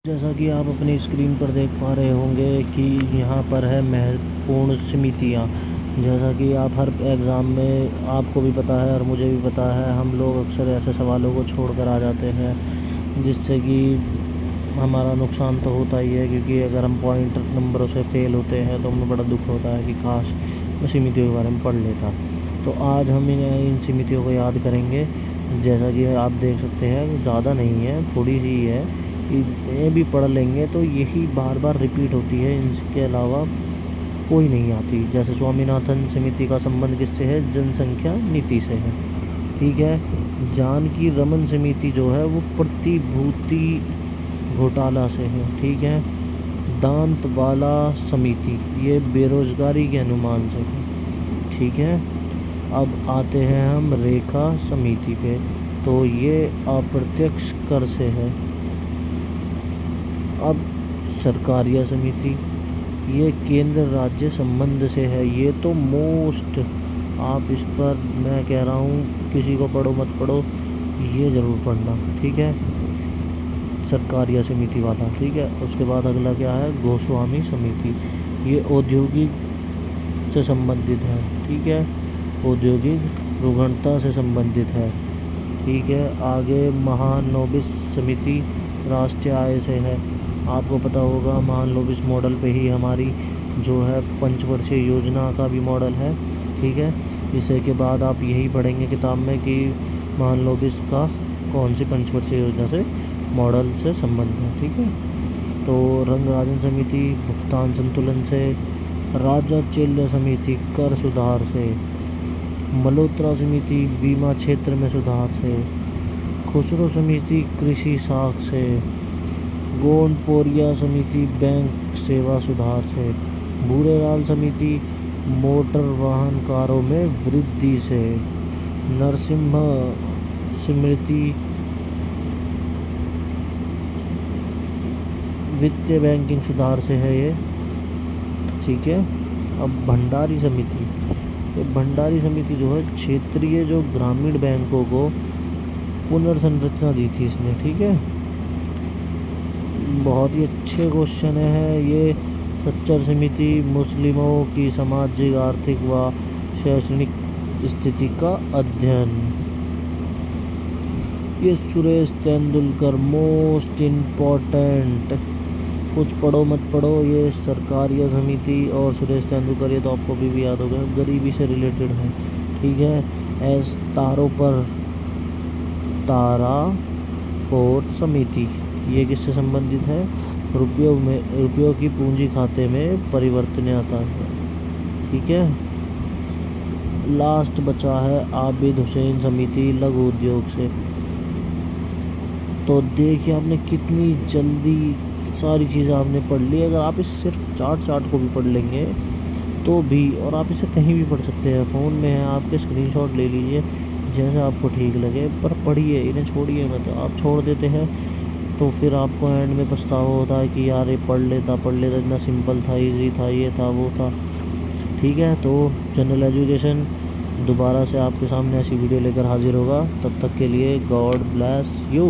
जैसा कि आप अपनी स्क्रीन पर देख पा रहे होंगे कि यहाँ पर है महत्वपूर्ण समितियाँ। जैसा कि आप हर एग्ज़ाम में आपको भी पता है और मुझे भी पता है, हम लोग अक्सर ऐसे सवालों को छोड़ कर आ जाते हैं, जिससे कि हमारा नुकसान तो होता ही है। क्योंकि अगर हम पॉइंट नंबरों से फ़ेल होते हैं तो हमें बड़ा दुख होता है कि काश मैं समितियों के बारे में पढ़ लेता। तो आज हम इन समितियों को याद करेंगे। जैसा कि आप देख सकते हैं, ज़्यादा नहीं है, थोड़ी सी ही है। ये भी पढ़ लेंगे तो यही बार बार रिपीट होती है, इसके अलावा कोई नहीं आती। जैसे स्वामीनाथन समिति का संबंध किससे है? जनसंख्या नीति से है। ठीक है। जानकी रमन समिति जो है वो प्रतिभूति घोटाला से है। ठीक है। दांतवाला समिति ये बेरोजगारी के अनुमान से है। ठीक है। अब आते हैं हम रेखा समिति पे, तो ये अप्रत्यक्ष कर से है। अब सरकारिया समिति ये केंद्र राज्य संबंध से है। ये तो मोस्ट, आप इस पर मैं कह रहा हूँ किसी को पढ़ो मत पढ़ो, ये ज़रूर पढ़ना। ठीक है, सरकारिया समिति वाला। ठीक है। उसके बाद अगला क्या है? गोस्वामी समिति, ये औद्योगिक से संबंधित है। ठीक है, औद्योगिक रुग्णता से संबंधित है। ठीक है। आगे महानोबिस समिति राष्ट्रीय आय से है। आपको पता होगा महानोबिस मॉडल पे ही हमारी जो है पंचवर्षीय योजना का भी मॉडल है। ठीक है। इसे के बाद आप यही पढ़ेंगे किताब में कि महानोबिस का कौन सी पंचवर्षीय योजना से मॉडल से संबंध है। ठीक है। तो रंगराजन समिति भुगतान संतुलन से, राजाचेल्य समिति कर सुधार से, मल्होत्रा समिति बीमा क्षेत्र में सुधार से, खुसरो समिति कृषि साख से, गोंडपोरिया समिति बैंक सेवा सुधार से, भूरेलाल समिति मोटर वाहन कारों में वृद्धि से, नरसिम्हा समिति वित्तीय बैंकिंग सुधार से है ये। ठीक है। अब भंडारी समिति, ये भंडारी समिति जो है क्षेत्रीय जो ग्रामीण बैंकों को पुनर्संरचना दी थी इसने। ठीक है, बहुत ही अच्छे क्वेश्चन है ये। सच्चर समिति मुस्लिमों की सामाजिक आर्थिक व शैक्षणिक स्थिति का अध्ययन। ये सुरेश तेंदुलकर मोस्ट इम्पोर्टेंट, कुछ पढ़ो मत पढ़ो, ये सरकारिया समिति और सुरेश तेंदुलकर ये तो आपको भी याद होगा, गरीबी से रिलेटेड है। ठीक है। एस तारों पर तारापोर समिति ये किससे संबंधित है? रुपयों की पूंजी खाते में परिवर्तन आता है। ठीक है। लास्ट बचा है आबिद हुसैन समिति लघु उद्योग से। तो देखिए आपने कितनी जल्दी सारी चीज़ें आपने पढ़ ली। अगर आप इस सिर्फ चार्ट को भी पढ़ लेंगे तो भी, और आप इसे कहीं भी पढ़ सकते हैं, फ़ोन में है आपके, स्क्रीनशॉट ले लीजिए जैसे आपको ठीक लगे, पर पढ़िए, इन्हें छोड़िए मत। आप छोड़ देते हैं तो फिर आपको एंड में पछतावा होता है कि यार ये पढ़ लेता, इतना सिंपल था, इजी था, ये था, वो था। ठीक है। तो जनरल एजुकेशन दोबारा से आपके सामने ऐसी वीडियो लेकर हाजिर होगा। तब तक के लिए गॉड ब्लेस यू।